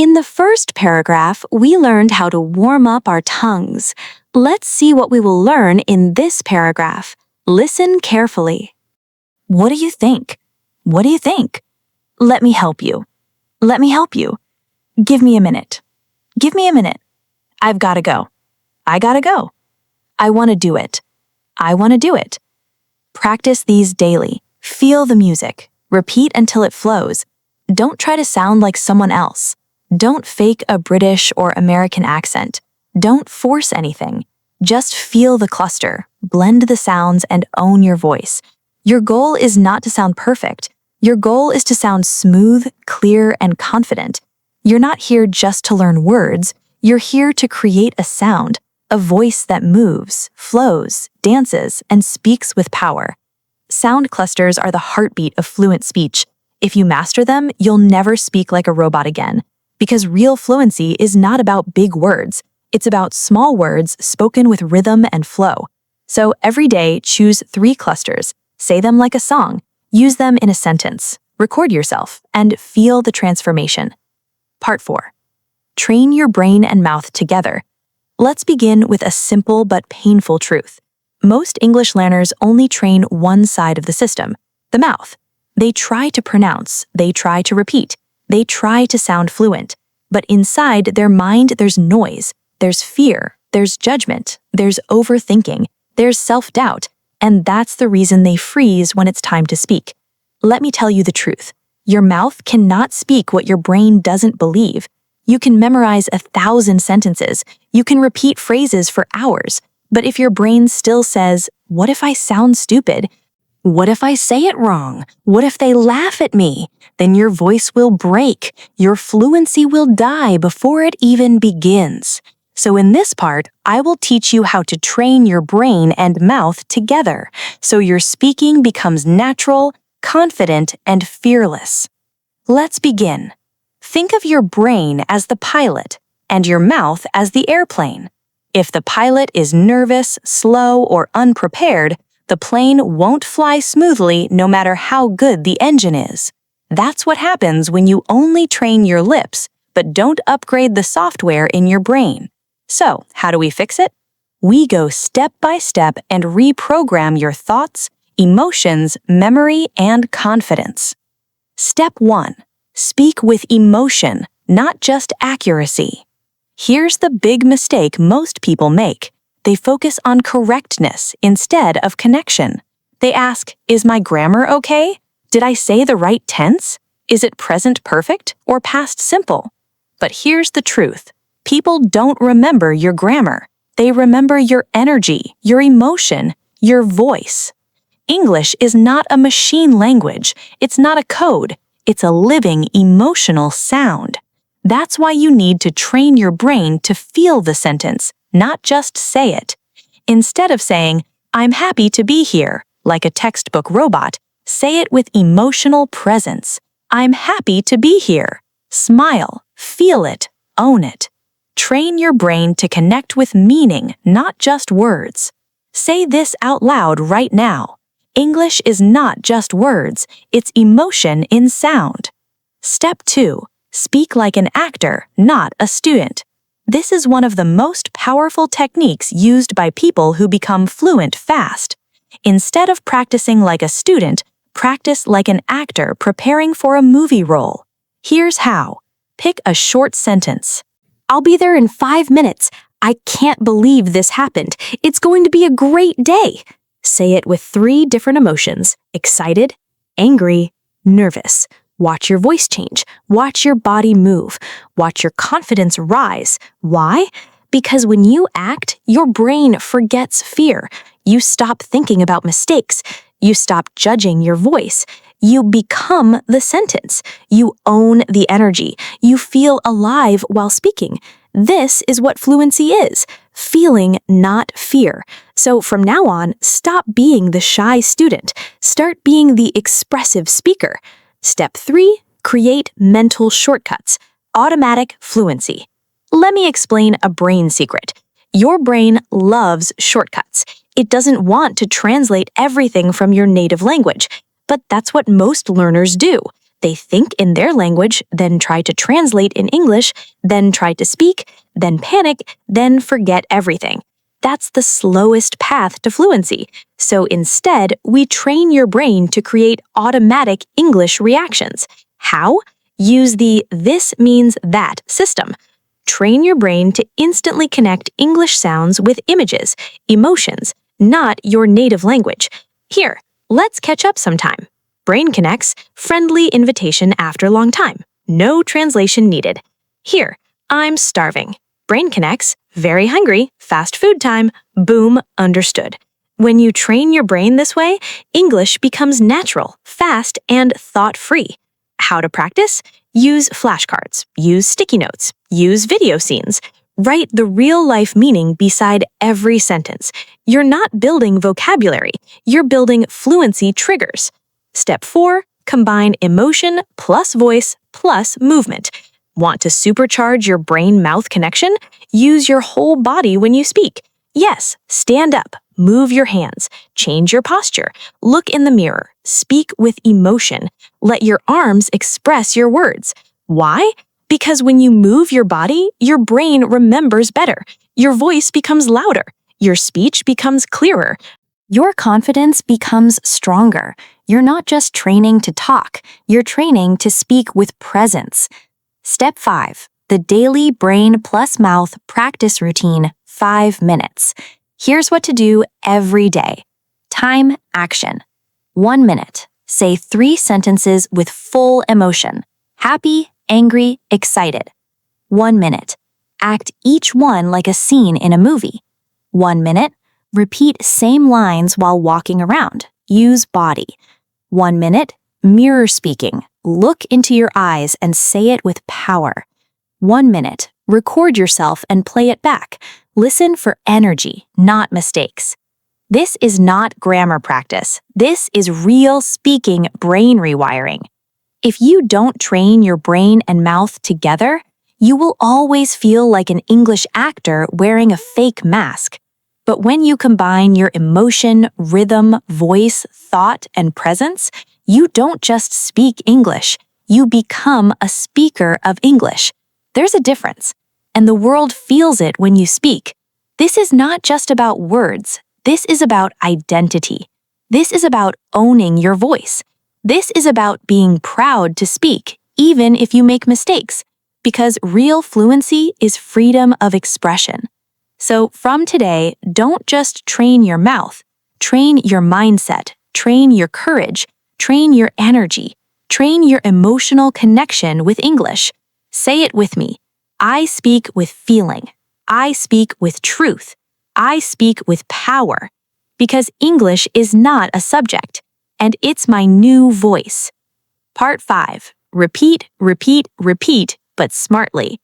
In the first paragraph, we learned how to warm up our tongues. Let's see what we will learn in this paragraph. Listen carefully. What do you think? What do you think? Let me help you. Let me help you. Give me a minute. Give me a minute. I've got to go. I gotta go. I want to do it. I want to do it. Practice these daily. Feel the music. Repeat until it flows. Don't try to sound like someone else. Don't fake a British or American accent. Don't force anything. Just feel the cluster, blend the sounds, and own your voice. Your goal is not to sound perfect. Your goal is to sound smooth, clear, and confident. You're not here just to learn words. You're here to create a sound, a voice that moves, flows, dances, and speaks with power. Sound clusters are the heartbeat of fluent speech. If you master them, you'll never speak like a robot again. Because real fluency is not about big words. It's about small words spoken with rhythm and flow. So every day, choose 3 clusters. Say them like a song. Use them in a sentence. Record yourself and feel the transformation. Part 4. Train your brain and mouth together. Let's begin with a simple but painful truth. Most English learners only train one side of the system, the mouth. They try to pronounce, they try to repeat, they try to sound fluent. But inside their mind, there's noise, there's fear, there's judgment, there's overthinking, there's self-doubt, and that's the reason they freeze when it's time to speak. Let me tell you the truth. Your mouth cannot speak what your brain doesn't believe. You can memorize 1,000 sentences. You can repeat phrases for hours. But if your brain still says, "What if I sound stupid? What if I say it wrong? What if they laugh at me?" then your voice will break. Your fluency will die before it even begins. So in this part, I will teach you how to train your brain and mouth together so your speaking becomes natural, confident, and fearless. Let's begin. Think of your brain as the pilot and your mouth as the airplane. If the pilot is nervous, slow, or unprepared, the plane won't fly smoothly no matter how good the engine is. That's what happens when you only train your lips but don't upgrade the software in your brain. So, how do we fix it? We go step by step and reprogram your thoughts, emotions, memory, and confidence. Step 1. Speak with emotion, not just accuracy. Here's the big mistake most people make. They focus on correctness instead of connection. They ask, "Is my grammar okay? Did I say the right tense? Is it present perfect or past simple?" But here's the truth. People don't remember your grammar. They remember your energy, your emotion, your voice. English is not a machine language. It's not a code. It's a living, emotional sound. That's why you need to train your brain to feel the sentence, not just say it. Instead of saying, "I'm happy to be here," like a textbook robot, say it with emotional presence. "I'm happy to be here." Smile, feel it, own it. Train your brain to connect with meaning, not just words. Say this out loud right now. English is not just words, it's emotion in sound. Step 2. Speak like an actor, not a student. This is one of the most powerful techniques used by people who become fluent fast. Instead of practicing like a student, practice like an actor preparing for a movie role. Here's how. Pick a short sentence. "I'll be there in 5 minutes. I can't believe this happened. It's going to be a great day." Say it with 3 different emotions: excited, angry, nervous. Watch your voice change. Watch your body move. Watch your confidence rise. Why? Because when you act, your brain forgets fear. You stop thinking about mistakes. You stop judging your voice. You become the sentence. You own the energy. You feel alive while speaking. This is what fluency is. Feeling, not fear. So from now on, stop being the shy student. Start being the expressive speaker. Step 3, create mental shortcuts. Automatic fluency. Let me explain a brain secret. Your brain loves shortcuts. It doesn't want to translate everything from your native language, but that's what most learners do. They think in their language, then try to translate in English, then try to speak, then panic, then forget everything. That's the slowest path to fluency. So instead, we train your brain to create automatic English reactions. How? Use the "this means that" system. Train your brain to instantly connect English sounds with images, emotions, not your native language. Here, let's catch up sometime. Brain connects, friendly invitation after long time. No translation needed. Here, I'm starving. Brain connects, very hungry, fast food time, boom, understood. When you train your brain this way, English becomes natural, fast, and thought-free. How to practice? Use flashcards, use sticky notes, use video scenes. Write the real-life meaning beside every sentence. You're not building vocabulary, you're building fluency triggers. Step 4, combine emotion plus voice plus movement. Want to supercharge your brain-mouth connection? Use your whole body when you speak. Yes, stand up, move your hands, change your posture, look in the mirror, speak with emotion. Let your arms express your words. Why? Because when you move your body, your brain remembers better. Your voice becomes louder. Your speech becomes clearer. Your confidence becomes stronger. You're not just training to talk, you're training to speak with presence. Step 5, the daily brain plus mouth practice routine, 5 minutes. Here's what to do every day. Time, action. 1 minute. Say 3 sentences with full emotion. Happy, angry, excited. 1 minute. Act each one like a scene in a movie. 1 minute. Repeat same lines while walking around. Use body. 1 minute. Mirror speaking. Look into your eyes and say it with power. 1 minute. Record yourself and play it back. Listen for energy, not mistakes. This is not grammar practice. This is real speaking brain rewiring. If you don't train your brain and mouth together, you will always feel like an English actor wearing a fake mask. But when you combine your emotion, rhythm, voice, thought, and presence, you don't just speak English, you become a speaker of English. There's a difference, and the world feels it when you speak. This is not just about words, this is about identity. This is about owning your voice. This is about being proud to speak, even if you make mistakes, because real fluency is freedom of expression. So from today, don't just train your mouth, train your mindset, train your courage, train your energy, train your emotional connection with English. Say it with me. I speak with feeling. I speak with truth. I speak with power. Because English is not a subject, and it's my new voice. Part 5. Repeat, repeat, repeat, but smartly.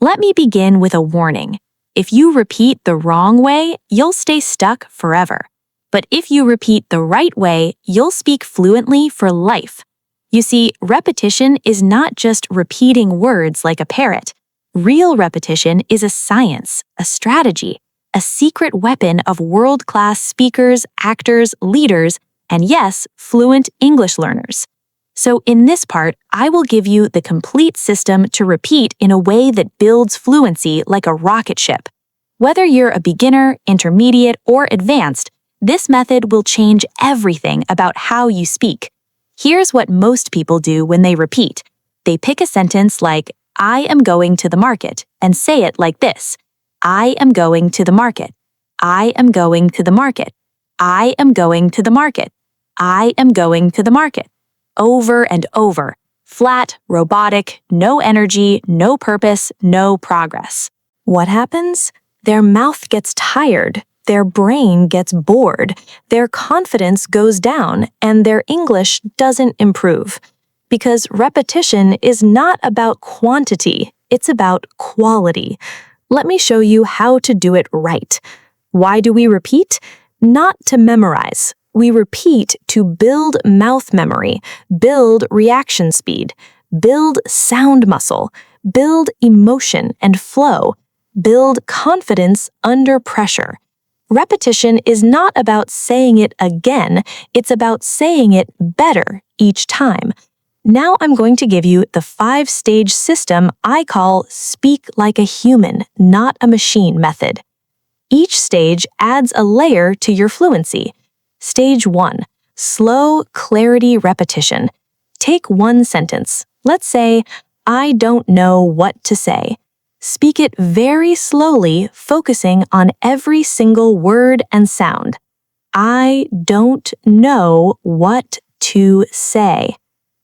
Let me begin with a warning. If you repeat the wrong way, you'll stay stuck forever. But if you repeat the right way, you'll speak fluently for life. You see, repetition is not just repeating words like a parrot. Real repetition is a science, a strategy, a secret weapon of world-class speakers, actors, leaders, and yes, fluent English learners. So in this part, I will give you the complete system to repeat in a way that builds fluency like a rocket ship. Whether you're a beginner, intermediate, or advanced, this method will change everything about how you speak. Here's what most people do when they repeat. They pick a sentence like, I am going to the market, and say it like this. I am going to the market. I am going to the market. I am going to the market. I am going to the market. Over and over. Flat, robotic, no energy, no purpose, no progress. What happens? Their mouth gets tired, their brain gets bored, their confidence goes down, and their English doesn't improve. Because repetition is not about quantity, it's about quality. Let me show you how to do it right. Why do we repeat? Not to memorize. We repeat to build mouth memory, build reaction speed, build sound muscle, build emotion and flow, build confidence under pressure. Repetition is not about saying it again, it's about saying it better each time. Now I'm going to give you the 5-stage system I call speak like a human, not a machine method. Each stage adds a layer to your fluency. Stage 1, slow clarity repetition. Take one sentence. Let's say, I don't know what to say. Speak it very slowly, focusing on every single word and sound. I don't know what to say.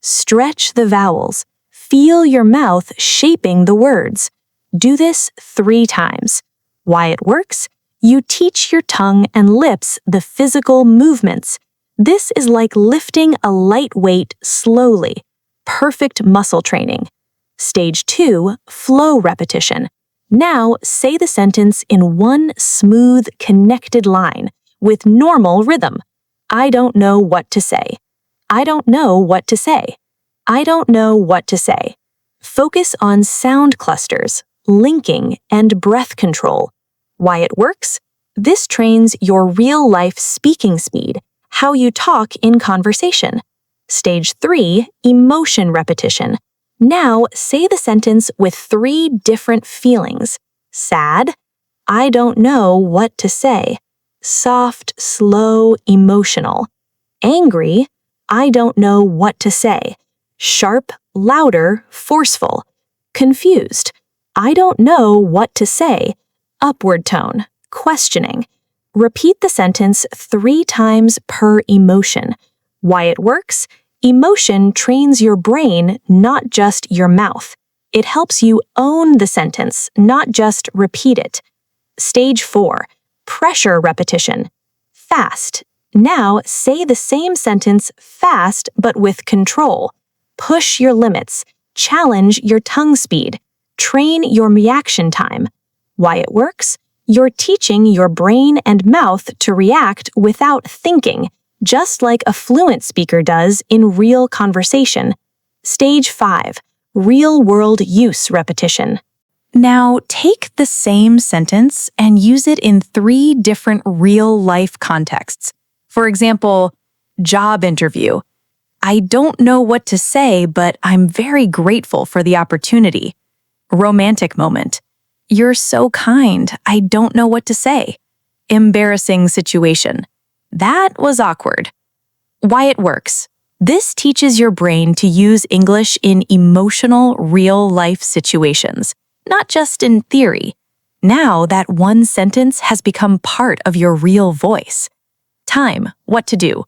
Stretch the vowels. Feel your mouth shaping the words. Do this 3 times. Why it works? You teach your tongue and lips the physical movements. This is like lifting a light weight slowly. Perfect muscle training. Stage 2, flow repetition. Now say the sentence in one smooth, connected line with normal rhythm. I don't know what to say. I don't know what to say. I don't know what to say. Focus on sound clusters, linking, and breath control. Why it works? This trains your real-life speaking speed, how you talk in conversation. Stage 3, emotion repetition. Now say the sentence with 3 different feelings. Sad, I don't know what to say. Soft, slow, emotional. Angry, I don't know what to say. Sharp, louder, forceful. Confused, I don't know what to say. Upward tone, questioning. Repeat the sentence 3 times per emotion. Why it works? Emotion trains your brain, not just your mouth. It helps you own the sentence, not just repeat it. Stage 4, pressure repetition. Fast. Now say the same sentence fast but with control. Push your limits. Challenge your tongue speed. Train your reaction time. Why it works? You're teaching your brain and mouth to react without thinking, just like a fluent speaker does in real conversation. Stage 5, real-world use repetition. Now take the same sentence and use it in 3 different real-life contexts. For example, job interview. I don't know what to say, but I'm very grateful for the opportunity. Romantic moment. You're so kind, I don't know what to say. Embarrassing situation. That was awkward. Why it works. This teaches your brain to use English in emotional, real-life situations, not just in theory. Now that one sentence has become part of your real voice. Time, what to do.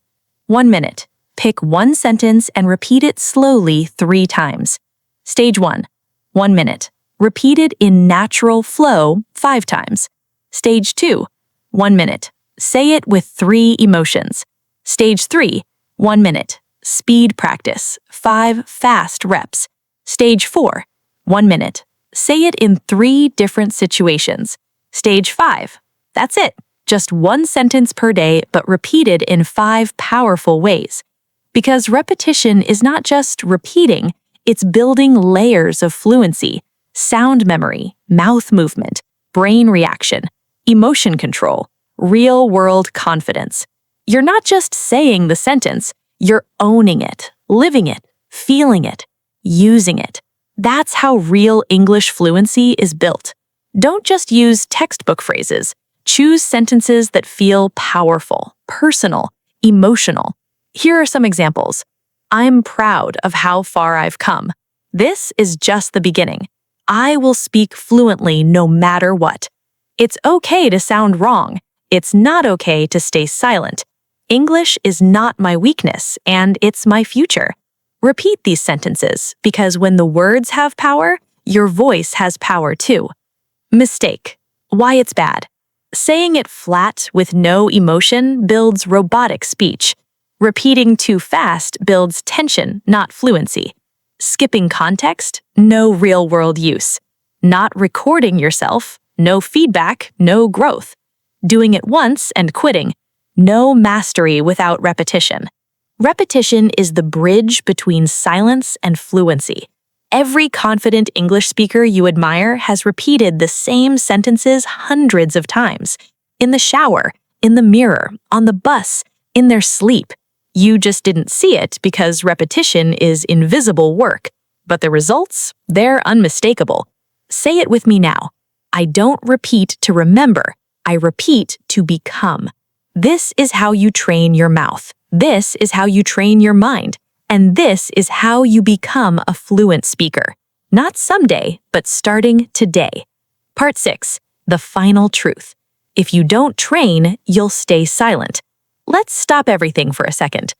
1 minute. Pick one sentence and repeat it slowly 3 times. Stage 1, 1 minute. Repeat it in natural flow 5 times. Stage 2, 1 minute. Say it with 3 emotions. Stage 3, 1 minute. Speed practice, 5 fast reps. Stage 4, 1 minute. Say it in 3 different situations. Stage 5, that's it. Just 1 sentence per day, but repeated in 5 powerful ways. Because repetition is not just repeating, it's building layers of fluency, sound memory, mouth movement, brain reaction, emotion control, real-world confidence. You're not just saying the sentence, you're owning it, living it, feeling it, using it. That's how real English fluency is built. Don't just use textbook phrases. Choose sentences that feel powerful, personal, emotional. Here are some examples. I'm proud of how far I've come. This is just the beginning. I will speak fluently no matter what. It's okay to sound wrong. It's not okay to stay silent. English is not my weakness, and it's my future. Repeat these sentences, because when the words have power, your voice has power too. Mistake. Why it's bad. Saying it flat with no emotion builds robotic speech. Repeating too fast builds tension, not fluency. Skipping context, no real-world use. Not recording yourself, no feedback, no growth. Doing it once and quitting, no mastery without repetition. Repetition is the bridge between silence and fluency. Every confident English speaker you admire has repeated the same sentences hundreds of times. In the shower, in the mirror, on the bus, in their sleep. You just didn't see it because repetition is invisible work, but the results, they're unmistakable. Say it with me now. I don't repeat to remember. I repeat to become. This is how you train your mouth. This is how you train your mind. And this is how you become a fluent speaker. Not someday, but starting today. Part 6. The final truth. If you don't train, you'll stay silent. Let's stop everything for a second.